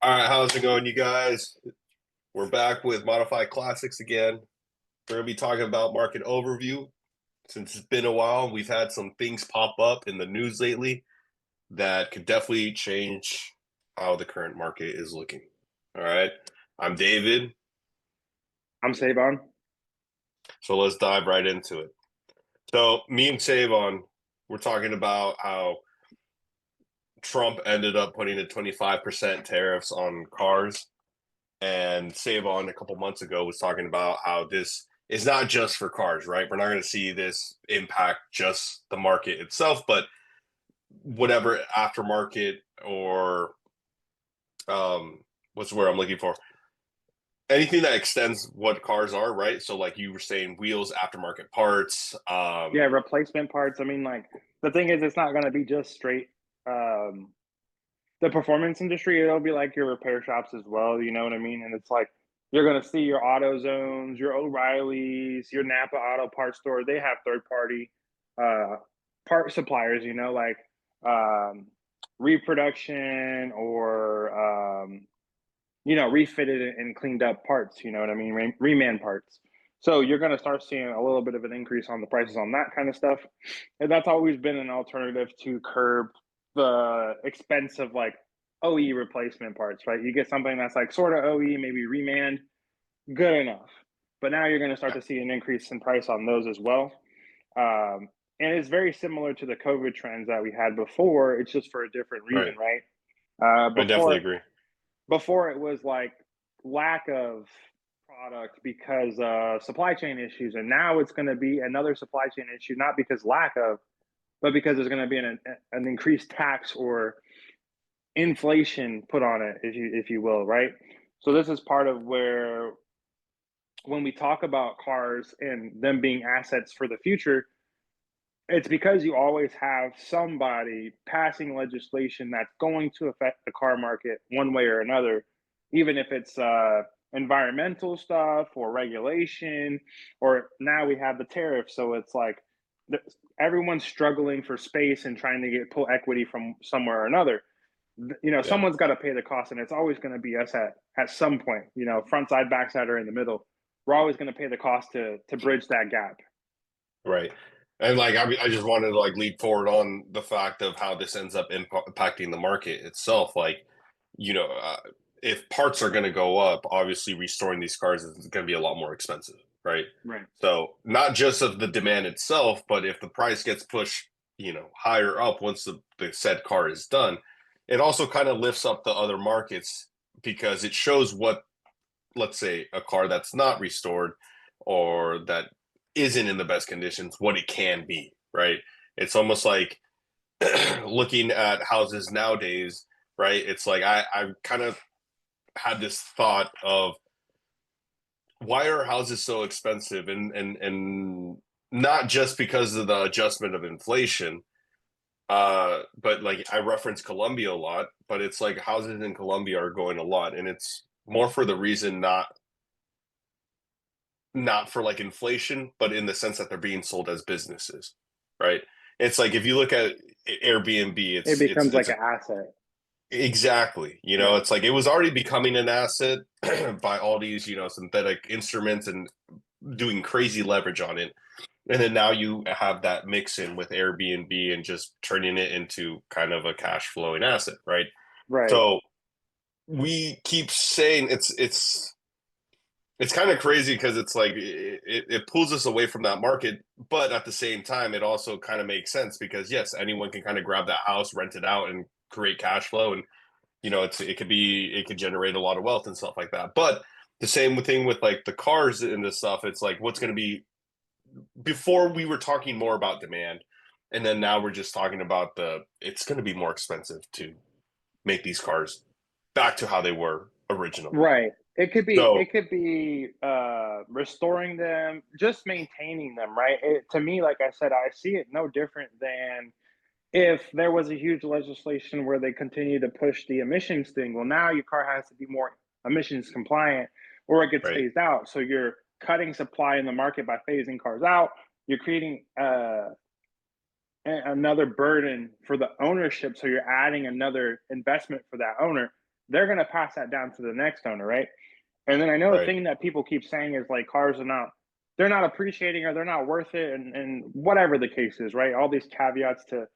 All right, how's it going, you guys? We're back with Modified Classics again. We're going to be talking about market overview. Since it's been a while, we've had some things pop up in the news lately that could definitely change how the current market is looking. All right, I'm David. I'm Savon. So let's dive right into it. So me and Savon, we're talking about how Trump ended up putting a 25% tariffs on cars. And Savon a couple months ago was talking about how this is not just for cars, right? We're not going to see this impact just the market itself, but whatever aftermarket or what's the word I'm looking for? Anything that extends what cars are, right? So, like you were saying, wheels, aftermarket parts. Yeah, replacement parts. I mean, like the thing is, it's not going to be just straight um, the performance industry. It'll be like your repair shops as well. You know what I mean? And it's like you're going to see your Auto Zones, your O'Reillys, your Napa Auto Parts store. They have third party uh, part suppliers. Like um, reproduction or refitted and cleaned up parts. You know what I mean? Reman parts. So you're going to start seeing a little bit of an increase on the prices on that kind of stuff, and that's always been an alternative to curb the expense of like OE replacement parts. Right? You get something that's like sort of OE, maybe reman, good enough. But now you're going to start to see an increase in price on those as well. And it's very similar to the COVID trends that we had before. It's just for a different reason, Right. right? I definitely Before agree. before it was like lack of product because supply chain issues, and now it's going to be another supply chain issue, not because lack of, but because there's going to be an increased tax or inflation put on it, if you will, right? So this is part of where when we talk about cars and them being assets for the future, it's because you always have somebody passing legislation that's going to affect the car market one way or another, even if it's environmental stuff or regulation, or now we have the tariffs. So it's like everyone's struggling for space and trying to pull equity from somewhere or another. Yeah. Someone's got to pay the cost, and it's always going to be us at some point. Front side, back side, or in the middle. We're always going to pay the cost to bridge that gap. Right. And like I just wanted to like lead forward on the fact of how this ends up impacting the market itself. Like, you know, if parts are going to go up, obviously restoring these cars is going to be a lot more expensive, right? Right. So not just of the demand itself, but if the price gets pushed, higher up once the said car is done, it also kind of lifts up the other markets because it shows what, let's say, a car that's not restored or that isn't in the best conditions, what it can be, right? It's almost like looking at houses nowadays, right? It's like I kind of had this thought of why are houses so expensive, and not just because of the adjustment of inflation, but like I reference Colombia a lot, but it's like houses in Colombia are going a lot, and it's more for the reason not for like inflation, but in the sense that they're being sold as businesses, right? It's like if you look at Airbnb, It it's it's becomes it's like a, an asset. exactly, Yeah. it's like it was already becoming an asset by all these, synthetic instruments and doing crazy leverage on it. And then now you have that mix in with Airbnb and just turning it into kind of a cash flowing asset, right? Right. So we keep saying it's kind of crazy because it's like it pulls us away from that market, but at the same time it also kind of makes sense because yes, anyone can kind of grab that house, rent it out, and create cash flow, and it could generate a lot of wealth and stuff like that. But the same thing with like the cars and this stuff, it's like what's going to be, before we were talking more about demand, and then now we're just talking about it's going to be more expensive to make these cars back to how they were originally. Right. It could be So it could be restoring them, just maintaining them, right? To me, like I said, I see it no different than if there was a huge legislation where they continue to push the emissions thing. Well, now your car has to be more emissions compliant or it gets right, phased out. So you're cutting supply in the market by phasing cars out. You're creating another burden for the ownership. So you're adding another investment for that owner. they're going to pass that down to the next owner, right? And then I know the Right. thing that people keep saying is like cars are not, they're not appreciating or they're not worth it, and whatever the case is, right? All these caveats to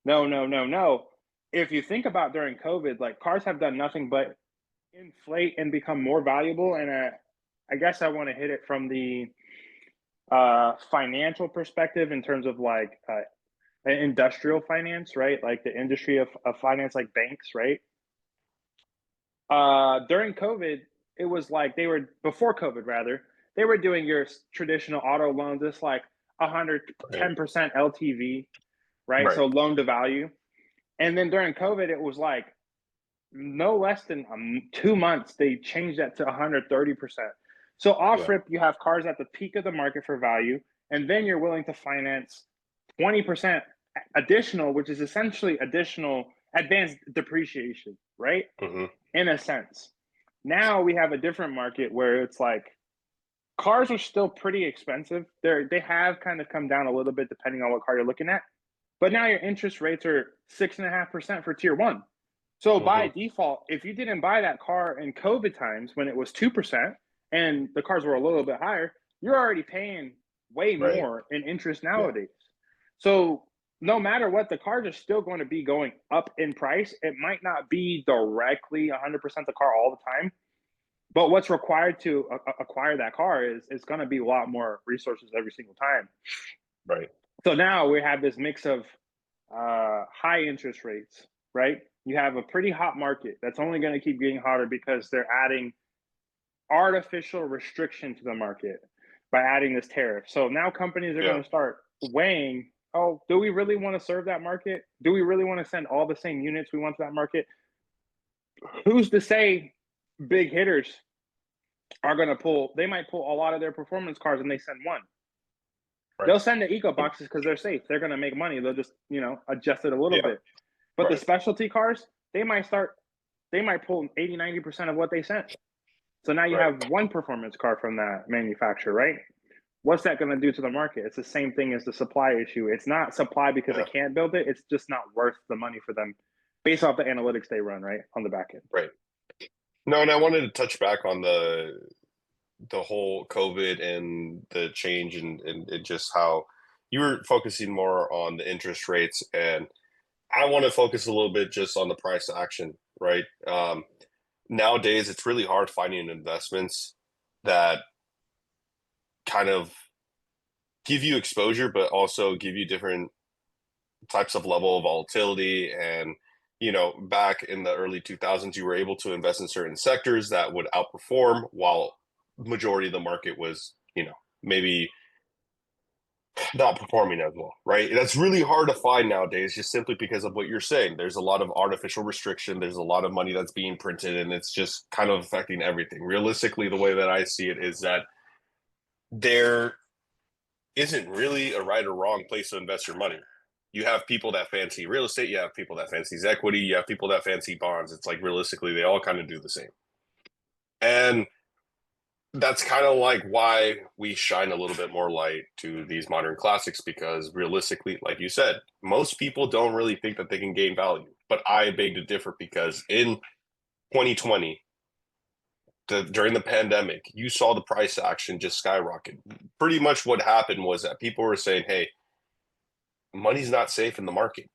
no, no, no, no. If you think about during COVID, like cars have done nothing but inflate and become more valuable. And I guess I want to hit it from the financial perspective in terms of like industrial finance, right? Like the industry of finance, like banks, right? During COVID, it was like they were before COVID rather. They were doing your traditional auto loans, just like Right. 110% LTV, right? Right. So loan to value. And then during COVID, it was like no less than 2 months, they changed that to 130%. So off Yeah. rip, you have cars at the peak of the market for value, and then you're willing to finance 20% additional, which is essentially additional advanced depreciation, right? Hmm. In a sense. Now we have a different market where it's like cars are still pretty expensive. They have kind of come down a little bit depending on what car you're looking at. But now your interest rates are 6.5% for tier one. So by Hmm. default, if you didn't buy that car in COVID times when it was 2% and the cars were a little bit higher, you're already paying way Right. more in interest Yeah. nowadays. So no matter what, the cars are still going to be going up in price. It might not be directly 100% the car all the time, but what's required to acquire that car is going to be a lot more resources every single time. Right. So now we have this mix of high interest rates, right? You have a pretty hot market that's only going to keep getting hotter because they're adding artificial restriction to the market by adding this tariff. So now companies are Yeah. going to start weighing, oh, do we really want to serve that market? Do we really want to send all the same units we want to that market? Who's to say big hitters are going to pull, they might pull a lot of their performance cars and they send one. Right. They'll send the eco boxes because they're safe. They're going to make money. They'll just, adjust it a little Yeah. bit. But the Right. specialty cars, they might pull 80, 90% of what they sent. So now you Right. have one performance car from that manufacturer, right? What's that going to do to the market? It's the same thing as the supply issue. It's not supply because they Yeah. can't build it. It's just not worth the money for them based off the analytics they run, right? On the back end. Right. No, and I wanted to touch back on the whole COVID and the change and just how you were focusing more on the interest rates, and I want to focus a little bit just on the price action, right? Nowadays, it's really hard finding investments that kind of give you exposure, but also give you different types of level of volatility. And, back in the early 2000s, you were able to invest in certain sectors that would outperform while majority of the market was, maybe not performing as well, right? That's really hard to find nowadays just simply because of what you're saying. There's a lot of artificial restriction, there's a lot of money that's being printed, and it's just kind of affecting everything. Realistically, the way that I see it is that there isn't really a right or wrong place to invest your money. You have people that fancy real estate, you have people that fancies equity, you have people that fancy bonds. It's like realistically, they all kind of do the same. And that's kind of like why we shine a little bit more light to these modern classics, because realistically, like you said, most people don't really think that they can gain value. But I beg to differ, because in 2020, during the pandemic, you saw the price action just skyrocket. Pretty much what happened was that people were saying, hey, money's not safe in the market.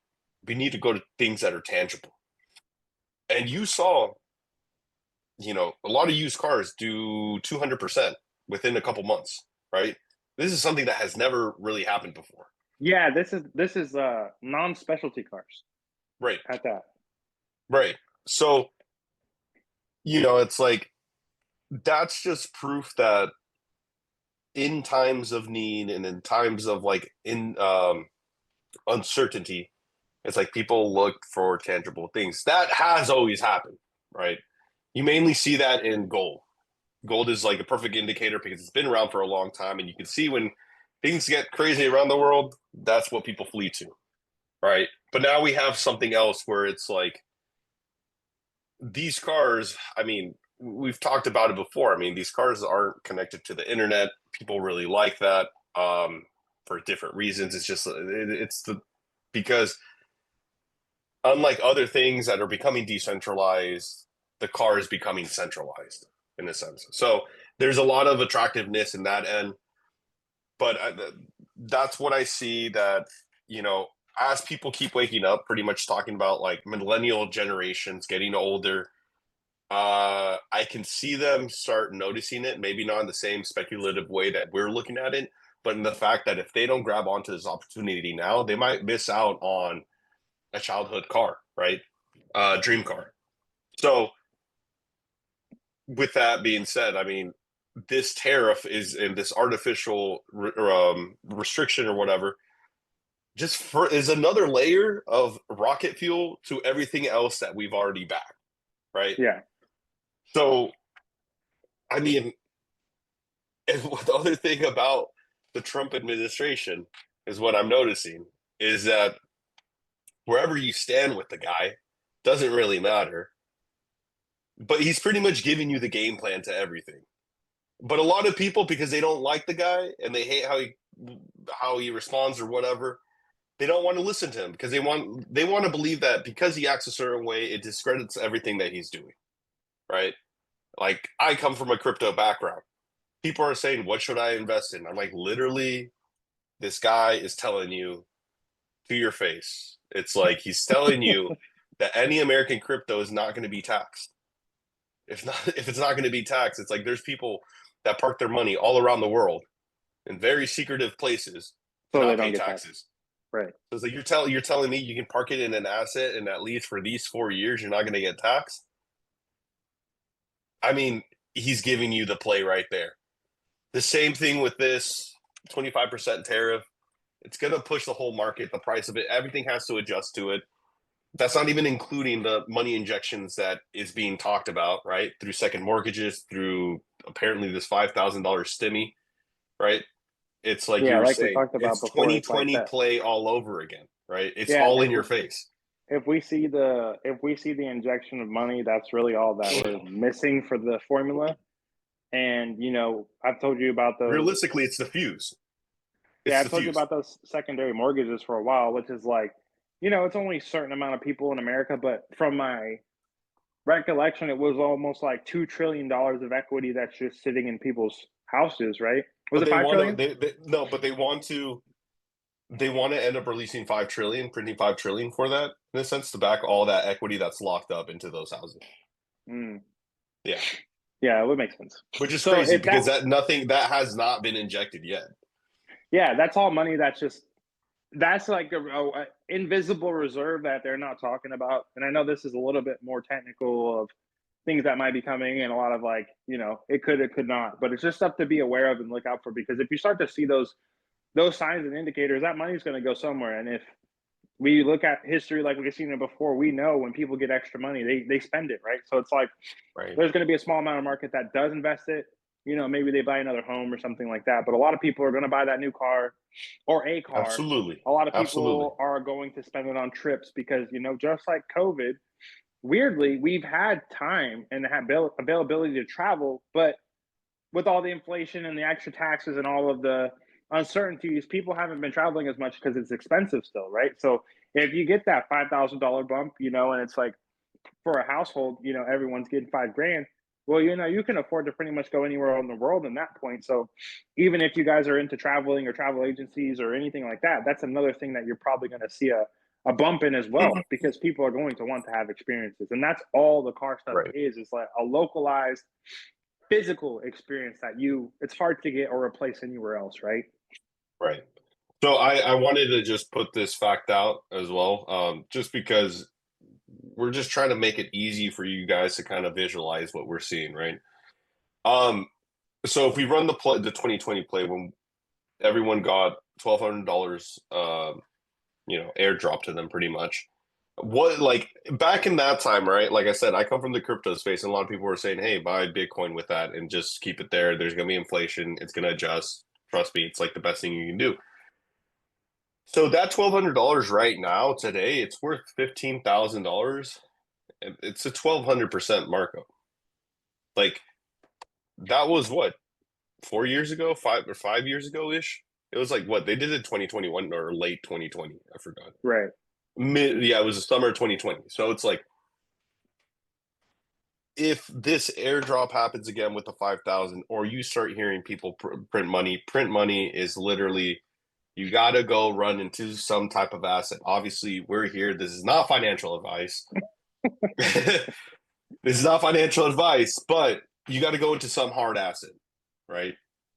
We need to go to things that are tangible. And you saw, a lot of used cars do 200% within a couple months, right? This is something that has never really happened before. Yeah, this is non-specialty cars Right. at that. Right. So, it's like that's just proof that in times of need and in times of like in uncertainty, it's like people look for tangible things. That has always happened, right? You mainly see that in gold. Gold is like a perfect indicator because it's been around for a long time, and you can see when things get crazy around the world, that's what people flee to, right? But now we have something else where it's like these cars, I mean, we've talked about it before. I mean, these cars aren't connected to the internet. People really like that for different reasons. It's just it's the because unlike other things that are becoming decentralized, the car is becoming centralized in a sense. So there's a lot of attractiveness in that end, but that's what I see that, you know, as people keep waking up, pretty much talking about like millennial generations getting older, I can see them start noticing it, maybe not in the same speculative way that we're looking at it, but in the fact that if they don't grab onto this opportunity now, they might miss out on a childhood car, right? Dream car. So with that being said, I mean, this tariff is in this artificial restriction or whatever, just for is another layer of rocket fuel to everything else that we've already backed, right? Yeah. So, I mean, and the other thing about the Trump administration is what I'm noticing is that wherever you stand with the guy doesn't really matter, but he's pretty much giving you the game plan to everything. But a lot of people, because they don't like the guy and they hate how he responds or whatever, they don't want to listen to him because they want to believe that because he acts a certain way, it discredits everything that he's doing, right? Like I come from a crypto background. People are saying, "What should I invest in?" I'm like, literally, this guy is telling you to your face. It's like he's telling you that any American crypto is not going to be taxed. If it's not going to be taxed, it's like there's people that park their money all around the world in very secretive places to So they not don't pay get that. taxes. Right. So it's like you're telling me you can park it in an asset and at least for these 4 years you're not going to get taxed. I mean, he's giving you the play right there. The same thing with this 25% tariff. It's going to push the whole market, the price of it. Everything has to adjust to it. That's not even including the money injections that is being talked about, right? Through second mortgages, through apparently this $5,000 stimmy, right? It's like you Yeah, were like we saying, talked about it's before, it's like 2020 that. play all over again, right? It's Yeah, all in your face. if we see the injection of money, that's really all that we're missing for the formula. And I've told you about those. Realistically, it's the fuse. Yeah, It's I've the told you fuse. about those secondary mortgages for a while, which is like, it's only a certain amount of people in America, but from my recollection, it was almost like $2 trillion of equity that's just sitting in people's houses, right? Was But it they five want to. trillion? No, but they want to. They want to end up releasing 5 trillion, printing 5 trillion for that in a sense to back all that equity that's locked up into those houses. Mm, Yeah, yeah, it would make sense. which is So crazy if because that, that nothing that has not been injected yet. yeah, that's all money that's like a invisible reserve that they're not talking about. And I know this is a little bit more technical of things that might be coming and a lot of like, it could not, but it's just stuff to be aware of and look out for, because if you start to see those signs and indicators, that money's going to go somewhere. And if we look at history like we've seen it before, we know when people get extra money, they spend it, right? So it's like Right. there's going to be a small amount of market that does invest it. Maybe they buy another home or something like that. But a lot of people are going to buy that new car or a car. Absolutely. A lot of Absolutely. people are going to spend it on trips because, just like COVID, weirdly, we've had time and availability to travel, but with all the inflation and the extra taxes and all of the uncertainties, people haven't been traveling as much because it's expensive still, right? So if you get that $5,000 bump, and it's like for a household, everyone's getting 5 grand. Well, you can afford to pretty much go anywhere in the world in that point. So even if you guys are into traveling or travel agencies or anything like that, that's another thing that you're probably going to see a bump in as well, because people are going to want to have experiences. And that's all the car stuff Right. is like a localized physical experience that it's hard to get or replace anywhere else, right? Right. So I wanted to just put this fact out as well, just because we're just trying to make it easy for you guys to kind of visualize what we're seeing, right? Um, so if we run the 2020 play when everyone got $1,200, airdrop to them pretty much. What like back in that time, right? Like I said, I come from the crypto space, and a lot of people were saying, "Hey, buy Bitcoin with that and just keep it there. There's gonna be inflation. It's gonna adjust. Trust me, it's like the best thing you can do." So that $1,200 right now today, it's worth $15,000. It's a 1,200% markup. Like that was what 4 years ago, 5 years ago ish. It was like what they did in 2021 or late 2020. I forgot. Right. Yeah, it was the summer of 2020. So it's like if this airdrop happens again with the 5,000, or you start hearing people print money is literally you got to go run into some type of asset. Obviously, we're here. This is not financial advice. This is not financial advice, but you got to go into some hard asset, right?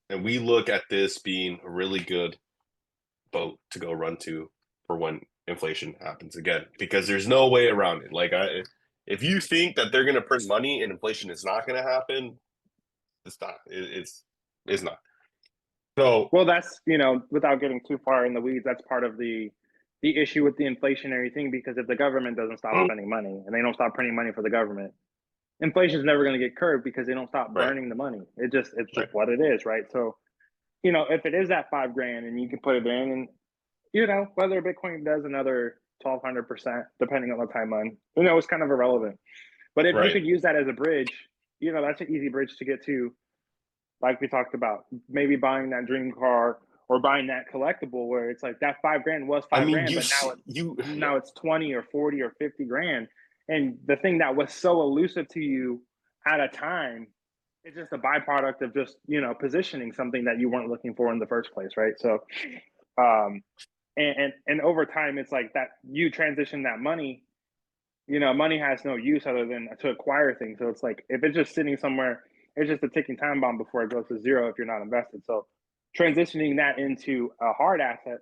And we look at this being a really good boat to go run to for when inflation happens again, because there's no way around it. If you think that they're going to print money and inflation is not going to happen, it's not. It's not. So Well, that's, without getting too far in the weeds, that's part of the issue with the inflationary thing, because if the government doesn't stop spending money and they don't stop printing money for the government, inflation is never going to get curbed because they don't stop right, burning the money. It's just right, what it is, right? So, if it is that 5 grand and you can put it in, and whether Bitcoin does another 1,200%, depending on the timeline, it's kind of irrelevant. But if you right. could use that as a bridge, that's an easy bridge to get to, like we talked about, maybe buying that dream car or buying that collectible where it's like that 5 grand was I five mean, grand, but yeah, now it's 20 or 40 or 50 grand. And the thing that was so elusive to you at a time, it's just a byproduct of just, positioning something that you weren't looking for in the first place. Right. So, um, and over time, it's like that you transition that money, money has no use other than to acquire things. So it's like if it's just sitting somewhere, it's just a ticking time bomb before it goes to zero if you're not invested. So transitioning that into a hard asset,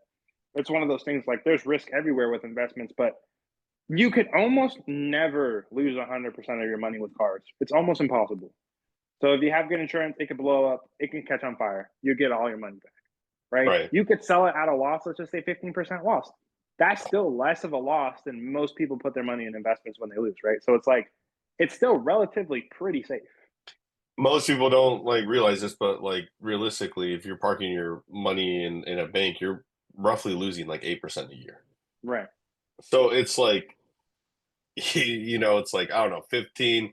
it's one of those things, like there's risk everywhere with investments, but you could almost never lose 100% of your money with cars. It's almost impossible. So if you have good insurance, it could blow up, it can catch on fire. You get all your money back, right? right. You could sell it at a loss, let's just say 15% loss. That's still less of a loss than most people put their money in investments when they lose, right? So it's like, it's still relatively pretty safe. Most people don't like realize this, but like realistically, if you're parking your money in a bank, you're roughly losing like 8% a year. Right. So it's like, it's like, I don't know, 15,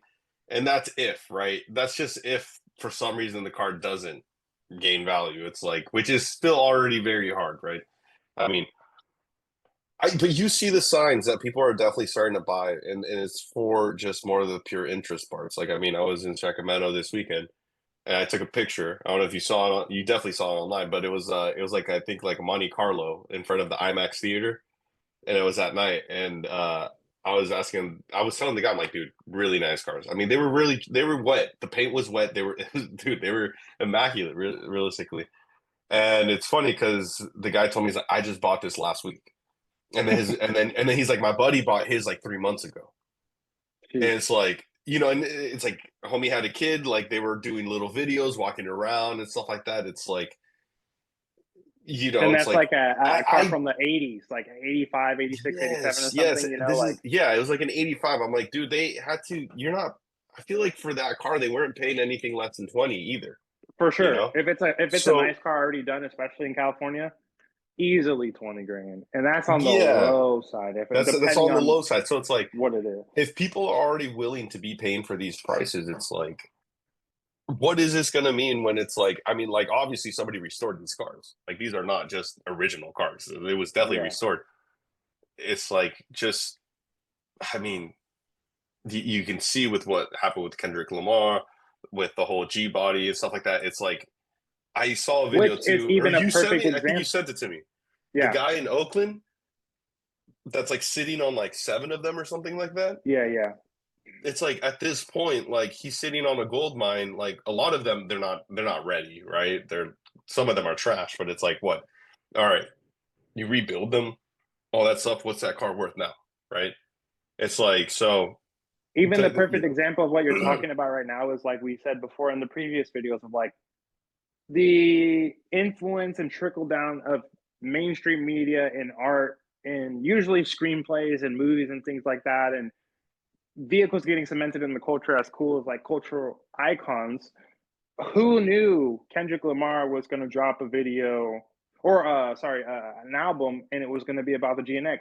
and that's if, right? That's just if for some reason the card doesn't gain value. It's like, which is still already very hard, right? I mean, but you see the signs that people are definitely starting to buy, and it's for just more of the pure interest parts. Like, I mean, I was in Sacramento this weekend, and I took a picture. I don't know if you saw it. You definitely saw it online, but it was like, I think like Monte Carlo in front of the IMAX theater, and it was at night. And I was telling the guy, I'm like, dude, really nice cars. I mean, they were wet. The paint was wet. Dude, they were immaculate, realistically. And it's funny because the guy told me, he's like, I just bought this last week. And then he's like, my buddy bought his like 3 months ago. And Jeez. it's like, and it's like homie had a kid, like they were doing little videos, walking around and stuff like that. It's like, And it's that's like like a car I from the 80s, like 85, 86, 87 or yes. something, This is like yeah, it was like an 85. I'm like, dude, they had to, you're not, I feel like for that car, they weren't paying anything less than 20 either, for you sure. know? If it's a So nice car already done, especially in California, easily 20 grand. And that's on the yeah, low side, if that's depending on the on low side. So it's like, what it is. if people are already willing to be paying for these prices, it's like, what is this going to mean when it's like, I mean, like obviously somebody restored these cars. Like these are not just original cars. It was definitely Yeah. restored. It's like just, I mean, you can see with what happened with Kendrick Lamar, with the whole G body and stuff like that. It's like I saw a video Which is too, or even a you sent perfect me. I think you example. sent it to me. The Yeah. guy in Oakland that's like sitting on like seven of them or something like that. Yeah. Yeah. It's like at this point, like he's sitting on a gold mine. Like a lot of them, they're not ready, right? Some of them are trash, but it's like what? All right, you rebuild them, all that stuff. What's that car worth now, right? It's like so. Even the The, perfect example of what you're talking about right now is, like we said before in the previous videos, of like the influence and trickle down of mainstream media and art, and usually screenplays and movies and things like that, and vehicles getting cemented in the culture as cool as like cultural icons. Who knew Kendrick Lamar was going to drop a video, or an album, and it was going to be about the GNX?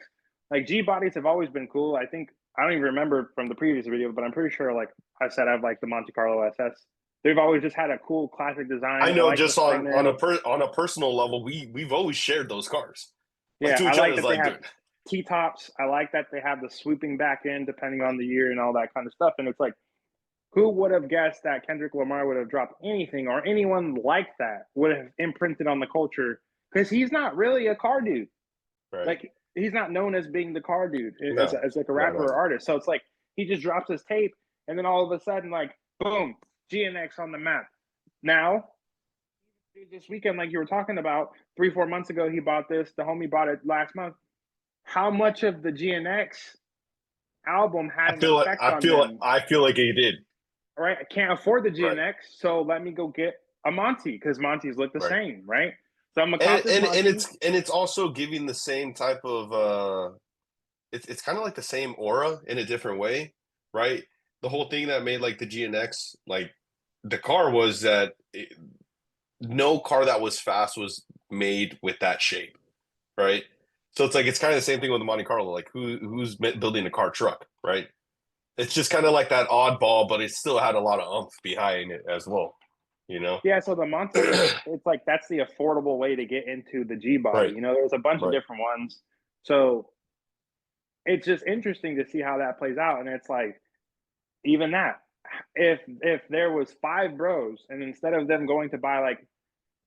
Like, G bodies have always been cool. I think I don't even remember from the previous video, but I'm pretty sure, like I said, I have like the Monte Carlo SS. They've always just had a cool classic design. I I know like the just front on end. on a personal level, we've always shared those cars, like Yeah, to I each like other. Is that they like, have dude, T tops. I like that they have the swooping back end depending on the year and all that kind of stuff. And it's like, who would have guessed that Kendrick Lamar would have dropped anything, or anyone like that would have imprinted on the culture? Because he's not really a car dude. Right. Like, he's not known as being the car dude No, as like a no, rapper no. or artist. So it's like he just drops his tape, and then all of a sudden, like, boom, GNX on the map. Now, this weekend, like you were talking about, 3-4 months ago, he bought this. The homie bought it last month. How much of the GNX album had an effect on them? I feel like he did. Right, I can't afford the Right. GNX, so let me go get a Monty, because Monty's look the Right. same, right? So I'm gonna cop this And Monty. it's also giving the same type of it's kind of like the same aura in a different way, right? The whole thing that made like the GNX, like the car was that no car that was fast was made with that shape, right? So it's like it's kind of the same thing with the Monte Carlo. Like who's building a car truck, right? It's just kind of like that oddball, but it still had a lot of oomph behind it as well, you know? Yeah, so the Monty, it's like that's the affordable way to get into the G body. Right, You know, there's a bunch of right, different ones. So it's just interesting to see how that plays out. And it's like, even that, if there was five bros, and instead of them going to buy like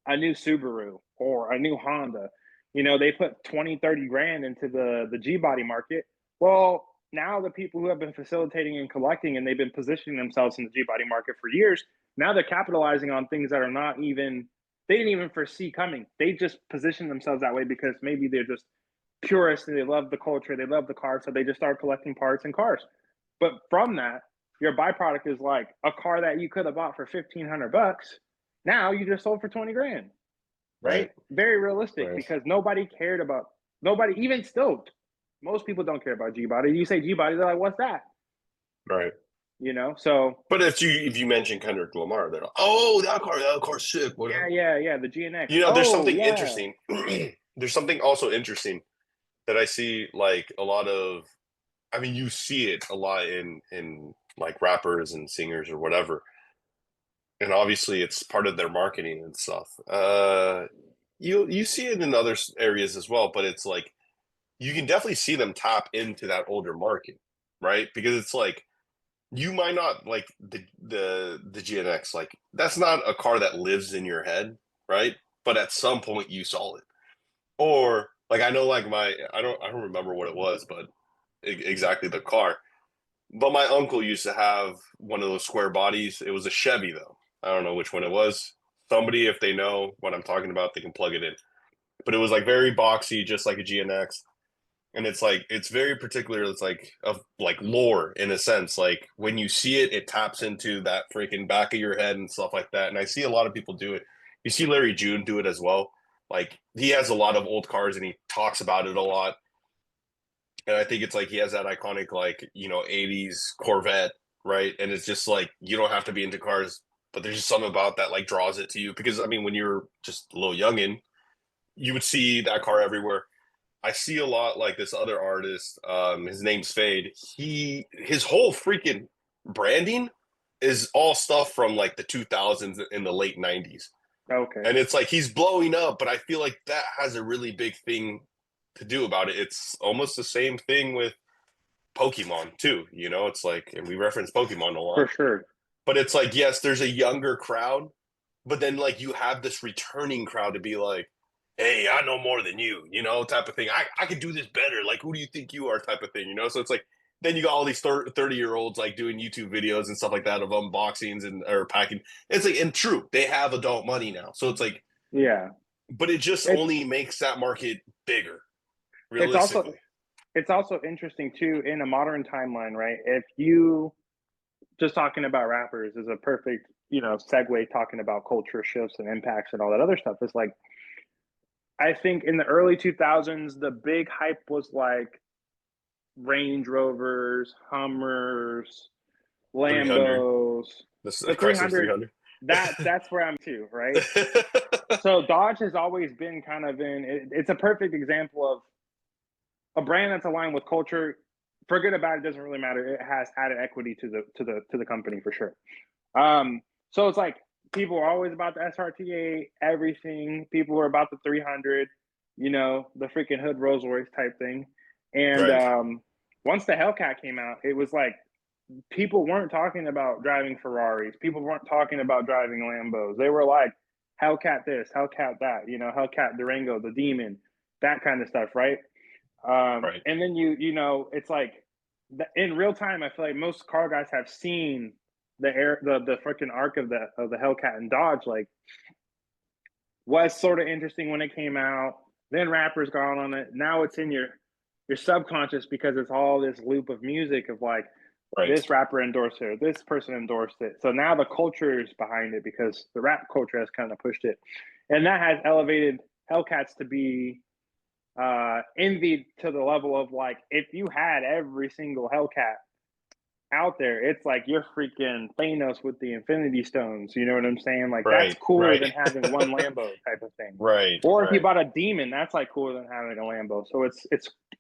a new Subaru or a new Honda, you know, they put 20-30 grand into the G body market. Well, now the people who have been facilitating and collecting, and they've been positioning themselves in the G body market for years, now they're capitalizing on things that are not even, they didn't even foresee coming. They just position themselves that way because maybe they're just purists and they love the culture, they love the car, so they just start collecting parts and cars. But from that, your byproduct is like a car that you could have bought for 1,500 bucks. Now you just sold for 20 grand, right, right? Very realistic, right, because nobody cared about, nobody even still, most people don't care about G body. You say G body, they're like, what's that? right. You know, so But if you mention Kendrick Lamar, they're like, oh, that car's sick, yeah, whatever. yeah, the GNX. You know, there's Oh something yeah, interesting. There's something also interesting that I see like a lot of. I mean, you see it a lot in like rappers and singers or whatever, and obviously it's part of their marketing and stuff. You see it in other areas as well, but it's like you can definitely see them tap into that older market, right? Because it's like you might not like the GNX, like that's not a car that lives in your head, right? But at some point you saw it, or like I know, like I don't remember what it was, but exactly the car. But my uncle used to have one of those square bodies. It was a Chevy though. I don't know which one it was. Somebody, if they know what I'm talking about, they can plug it in. But it was like very boxy, just like a GNX, and it's like it's very particular. It's like of like lore in a sense. Like when you see it, it taps into that freaking back of your head and stuff like that. And I see a lot of people do it. You see Larry June do it as well. Like he has a lot of old cars and he talks about it a lot. And I think it's like he has that iconic like 80s Corvette, right? And it's just like you don't have to be into cars, but there's just something about that like draws it to you because I mean when you're just a little youngin, you would see that car everywhere. I see a lot like this other artist. His name's Fade. His whole freaking branding is all stuff from like the 2000s in the late 90s. okay, And it's like he's blowing up, but I feel like that has a really big thing to do about it. It's almost the same thing with Pokemon too. It's like, and we reference Pokemon a lot, for sure. but it's like, yes, there's a younger crowd, but then like you have this returning crowd to be like, hey, I know more than you, type of thing. I could do this better. Like, who do you think you are, type of thing. So it's like, then you got all these 30-year-olds like doing YouTube videos and stuff like that of unboxings and or packing. It's like, and true, they have adult money now. So it's like, Yeah, but it just it's only makes that market bigger, it's also, realistically. it's also interesting too in a modern timeline, right? If you, just talking about rappers is a perfect, segue, talking about culture shifts and impacts and all that other stuff. Is like, I think in the early 2000s, the big hype was like Range Rovers, Hummers, 300, Lambos, this the Chrysler 300. 300. That's where I'm too, right? So Dodge has always been kind of it's a perfect example of a brand that's aligned with culture. For good or bad, it doesn't really matter. It has added equity to the company for sure. So it's like people are always about the SRT8, everything. People are about the 300, the freaking hood Rolls Royce type thing. And Right. once the Hellcat came out, it was like people weren't talking about driving Ferraris. People weren't talking about driving Lambos. They were like Hellcat this, Hellcat that, you know, Hellcat Durango, the Demon, that kind of stuff, right? Right. And then you know, it's like in real time. I feel like most car guys have seen the freaking arc of the Hellcat and Dodge. Like, was sort of interesting when it came out. Then rappers got on it. Now it's in your subconscious because it's all this loop of music of like Right. this rapper endorsed it, this person endorsed it. So now the culture is behind it because the rap culture has kind of pushed it, and that has elevated Hellcats to be envied to the level of like if you had every single Hellcat out there, it's like you're freaking Thanos with the Infinity Stones. You know what I'm saying? Like that's Right. cooler Right. than having one Lambo type of thing. Right. Or if you Right. bought a Demon, that's like cooler than having a Lambo. So it's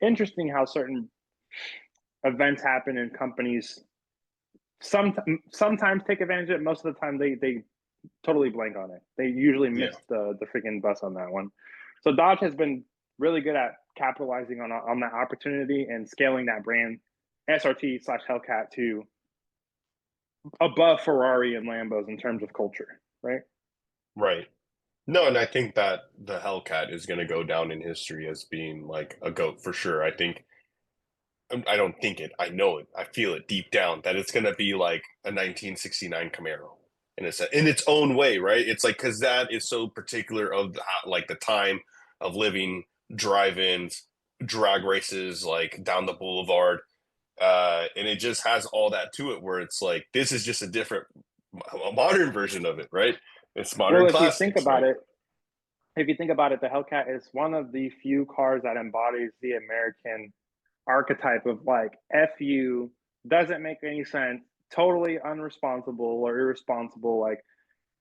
interesting how certain events happen in companies. Some sometimes take advantage of it. Most of the time, they totally blank on it. They usually Yeah. miss the freaking bus on that one. So Dodge has been really good at capitalizing on that opportunity and scaling that brand SRT slash Hellcat to above Ferrari and Lambos in terms of culture, right? Right. No, and I think that the Hellcat is going to go down in history as being like a goat for sure. I don't think it. I know it. I feel it deep down that it's going to be like a 1969 Camaro in its own way, right? It's like because that is so particular of like the time of living, drive-ins, drag races, like down the boulevard, and it just has all that to it. Where it's like this is just a modern version of it, right? It's modern Well, classics, right? if you think about it, the Hellcat is one of the few cars that embodies the American archetype of like fu doesn't make any sense, totally unresponsible or irresponsible. Like,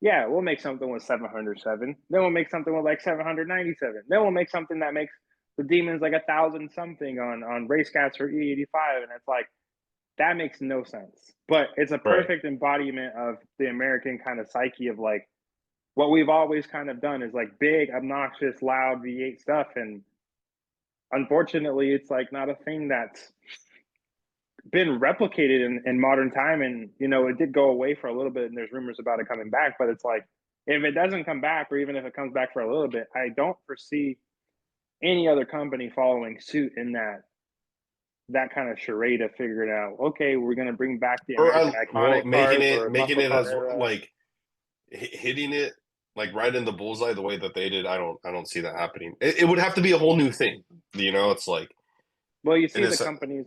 yeah, we'll make something with 707, then we'll make something with like 797, then we'll make something that makes the Demons like 1,000 something on race cats or E85, and it's like that makes no sense. But it's a Right. perfect embodiment of the American kind of psyche of like what we've always kind of done is like big, obnoxious, loud V8 stuff. And unfortunately, it's like not a thing that's been replicated in modern time. And, you know, it did go away for a little bit and there's rumors about it coming back. But it's like, if it doesn't come back, or even if it comes back for a little bit, I don't foresee any other company following suit in that kind of charade of figuring out, okay, we're going to bring back the Or American well, iconic cars or making muscle it car as era. like hitting it like right in the bullseye the way that they did. I don't see that happening. It would have to be a whole new thing. It's like Well, you and see the it's companies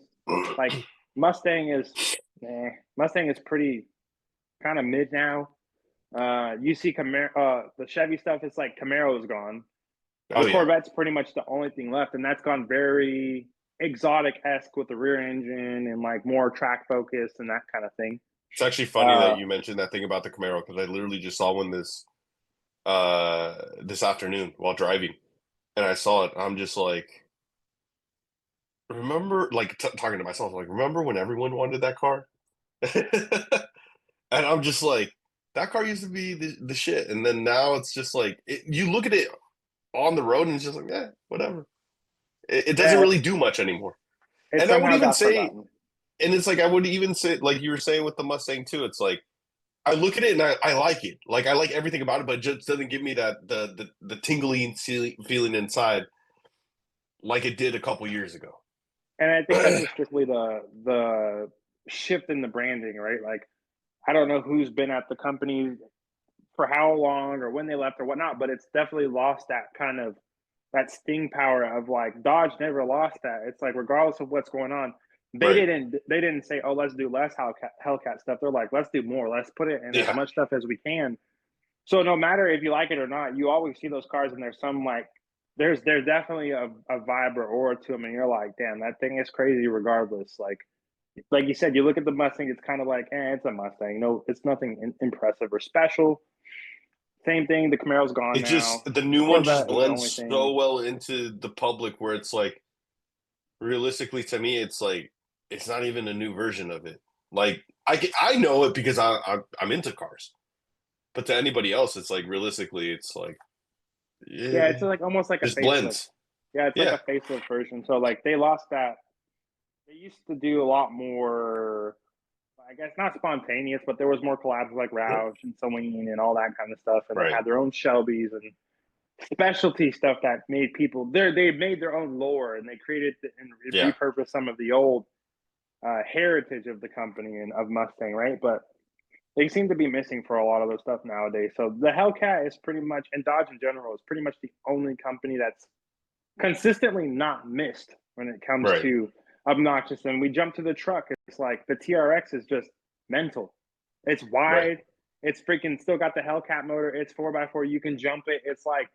like Mustang is, Mustang is pretty kind of mid now. You see Camaro, the Chevy stuff. It's like Camaro is gone. oh The yeah. Corvette's pretty much the only thing left, and that's gone very exotic esque with the rear engine and like more track focused and that kind of thing. It's actually funny that Uh, you mentioned that thing about the Camaro because I literally just saw one this afternoon while driving, and I saw it. I'm just like, remember, like talking to myself, like, remember when everyone wanted that car? And I'm just like, that car used to be the shit, and then now it's just like you look at it on the road, and it's just like, yeah, whatever. It doesn't yeah, really do much anymore. it And I would somehow even got say, forgotten. and it's like I would even say, like you were saying with the Mustang too. It's like I look at it and I like it. Like I like everything about it, but it just doesn't give me that the tingling feeling inside like it did a couple years ago. And I think that's just strictly the shift in the branding, right? Like, I don't know who's been at the company for how long or when they left or whatnot, but it's definitely lost that kind of that sting power of like Dodge never lost that. It's like regardless of what's going on, Right. they didn't say, oh, let's do less Hellcat stuff. They're like, let's do more. Let's put it in as Yeah. much stuff as we can. So no matter if you like it or not, you always see those cars and there's some like there's definitely a vibe or aura to them, and you're like, damn, that thing is crazy regardless. Like you said, you look at the Mustang, it's kind of like, it's a Mustang. No, it's nothing impressive or special. Same thing. The Camaro's gone It now. just the The new one just Corvette is the only blends so thing. well into the public where it's like realistically to me it's like it's not even a new version of it. Like I know it because I'm into cars. But to anybody else it's like realistically it's like Yeah, yeah, it's like almost like a just facelift. blends. Yeah, it's like Yeah. a facelift version. So like they lost that. They used to do a lot more it's not spontaneous, but there was more collabs like Roush and Celine and all that kind of stuff, and they Right. had their own Shelbys and specialty stuff that made people they made their own lore, and they created and Yeah. repurposed some of the old heritage of the company and of Mustang, right? But they seem to be missing for a lot of those stuff nowadays. So the Hellcat is pretty much, and Dodge in general is pretty much the only company that's consistently not missed when it comes Right. to obnoxious. And we jump to the truck. It's like the TRX is just mental. It's wide. Right. It's freaking still got the Hellcat motor. It's 4x4. You can jump it. It's like,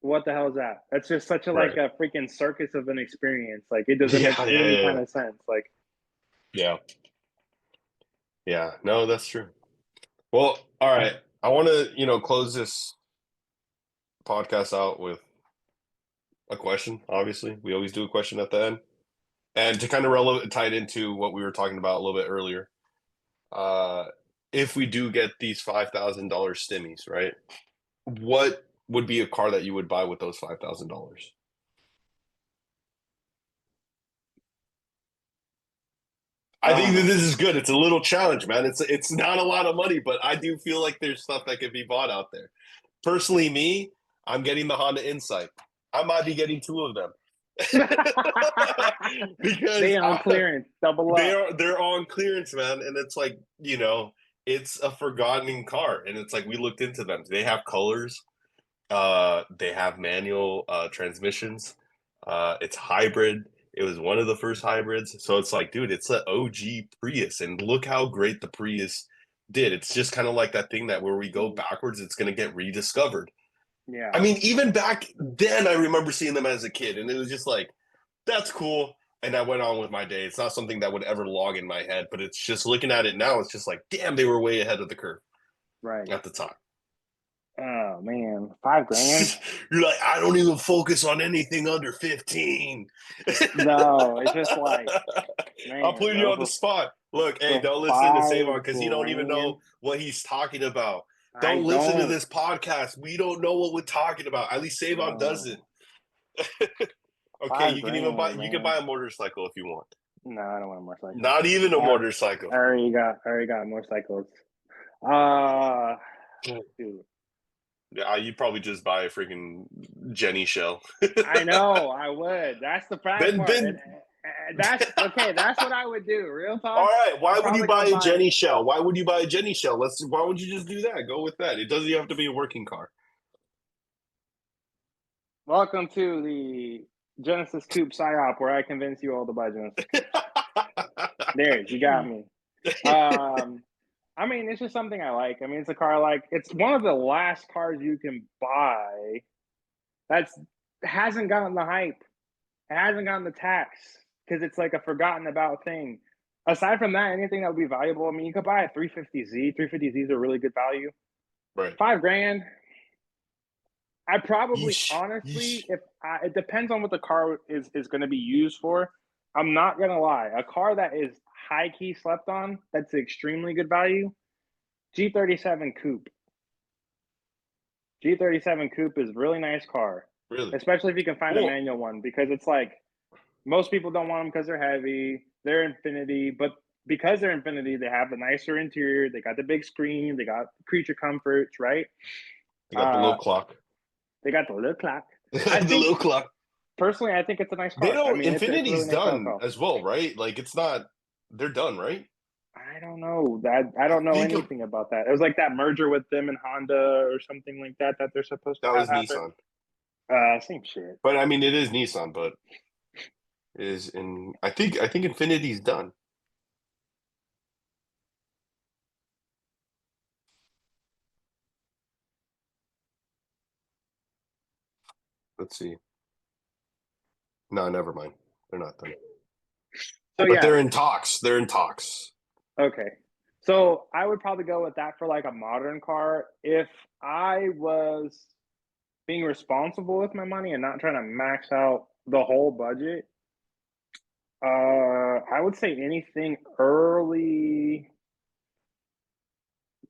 what the hell is that? That's just such a like Right. a freaking circus of an experience. Like it doesn't Yeah. make Yeah. any Yeah. kind of sense. Like, Yeah. Yeah. No, that's true. Well, all right. I want to, close this podcast out with a question. Obviously, we always do a question at the end, and to kind of tie it into what we were talking about a little bit earlier. If we do get these $5,000 stimmies, right? What would be a car that you would buy with those $5,000? I think that this is good. It's a little challenge, man. It's not a lot of money, but I do feel like there's stuff that could be bought out there. Personally, me, I'm getting the Honda Insight. I might be getting two of them because they on clearance, double up. they're on clearance, man, and it's like it's a forgotten car, and it's like we looked into them. They have colors, they have manual transmissions, it's hybrid. It was one of the first hybrids, so it's like, dude, it's an OG Prius, and look how great the Prius did. It's just kind of like that thing that where we go backwards, it's going to get rediscovered. Yeah. I mean, even back then, I remember seeing them as a kid, and it was just like, that's cool. And I went on with my day. It's not something that would ever log in my head, but it's just looking at it now, it's just like, damn, they were way ahead of the curve Right. at the time. Oh man, $5,000. You're like, I don't even focus on anything under 15. No, it's just like, I'll man, put you bro, on the spot. Look, hey, for don't listen to Savon five because you don't even grand, know what he's talking about. I Don't listen to don't. this podcast. We don't know what we're talking about. At least Savon No, doesn't. Okay, five you can even buy. grand, You can man. buy a motorcycle if you want. No, I don't want a motorcycle. Not even a I, motorcycle. I already got motorcycles. Dude, Yeah, you probably just buy a freaking Jenny shell. I know I would. That's the bad then, part. then. And that's okay. That's what I would do. Real All talk. right. Why I'm would you probably buy gonna a buy it. Jenny shell? Why would you buy a Jenny shell? Why would you just do that? Go with that. It doesn't even have to be a working car. Welcome to the Genesis Coupe PsyOp, where I convince you all to buy Genesis. There, you got me. I mean, it's just something I like. I mean, it's a car like it's one of the last cars you can buy that's hasn't gotten the hype. It hasn't gotten the tax because it's like a forgotten about thing. Aside from that, anything that would be valuable, I mean, you could buy a 350Z. 350Z is a really good value. Right. $5,000. I probably, Yeesh. honestly, Yeesh. it depends on what the car is going to be used for. I'm not going to lie. A car that is high key slept on, that's extremely good value. G37 Coupe. G37 Coupe is a really nice car, Really? especially if you can find a Well, manual one, because it's like most people don't want them because they're heavy. They're Infinity, but because they're Infinity, they have the nicer interior. They got the big screen. They got creature comforts, right? they got the little clock. They got the little clock. I The think little clock. personally, I think it's a nice They car. I don't. mean, it's a really Infinity's nice done car. as well, right? Like it's not. They're done, right? I don't know that. I I don't know think anything about that. It was like that merger with them and Honda or something like that they're supposed to that have was happen. Nissan, Same shit. but I mean, it is Nissan, but is in. I think Infinity's done. Let's see. No, never mind. They're not done. So But yeah, they're in talks. They're in talks. okay. So I would probably go with that for like a modern car if I was being responsible with my money and not trying to max out the whole budget. I would say anything early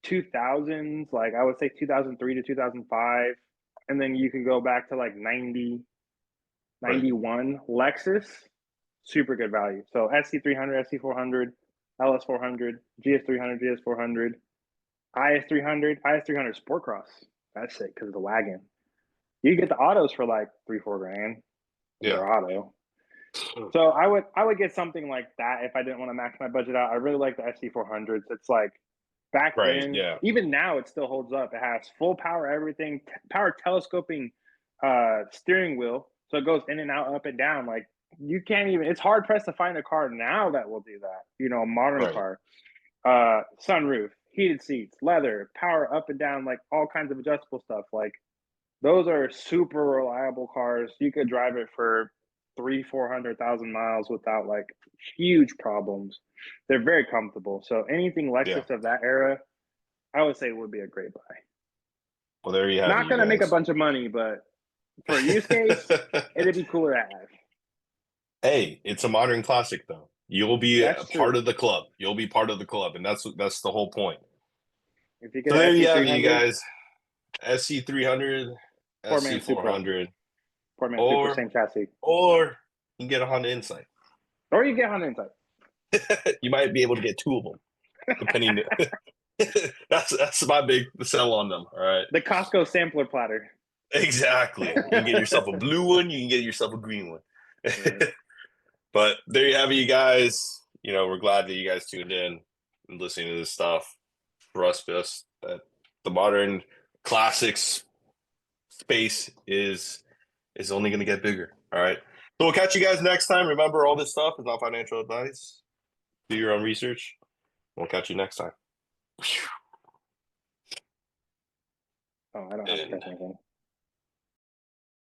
2000s, like I would say 2003 to 2005, and then you can go back to like 90, Right. 91 Lexus, super good value. So SC300, SC400, LS400, GS300, GS400, IS300 Sport Cross. That's sick because of the wagon. You get the autos for like 3-4 grand. Yeah. They're auto. So I would get something like that if I didn't want to max my budget out. I really like the SC400s. It's like back Right. then, Yeah. even now it still holds up. It has full power everything, power telescoping steering wheel, so it goes in and out, up and down. Like you can't even. It's hard pressed to find a car now that will do that. You know, a modern Right. car, sunroof, heated seats, leather, power up and down, like all kinds of adjustable stuff. Like those are super reliable cars. You could drive it for 300,000-400,000 miles without like huge problems. They're very comfortable. So anything Yeah. Lexus of that era, I would say would be a great buy. Well, there you have it, Not you gonna make a guys. bunch of money, but for a use case, it'd be cooler to have. Hey, it's a modern classic, though. You'll be a That's part true. of the club. You'll be part of the club, and that's the whole point. If you So get an there you SC have three it, you hundred, guys. SC300, poor man Supra, SC400, poor man Supra, or same chassis, you can get a Honda Insight. or you get Honda Insight. You might be able to get two of them, depending. That's my big sell on them. All right, The Costco sampler platter. exactly. You can get yourself a blue one. You can get yourself a green one. Right. But there you have it, you guys. We're glad that you guys tuned in and listening to this stuff. Trust us that the modern classics space is only going to get bigger. All right. So we'll catch you guys next time. Remember, all this stuff is not financial advice. Do your own research. We'll catch you next time. Oh, I don't have to And press anything.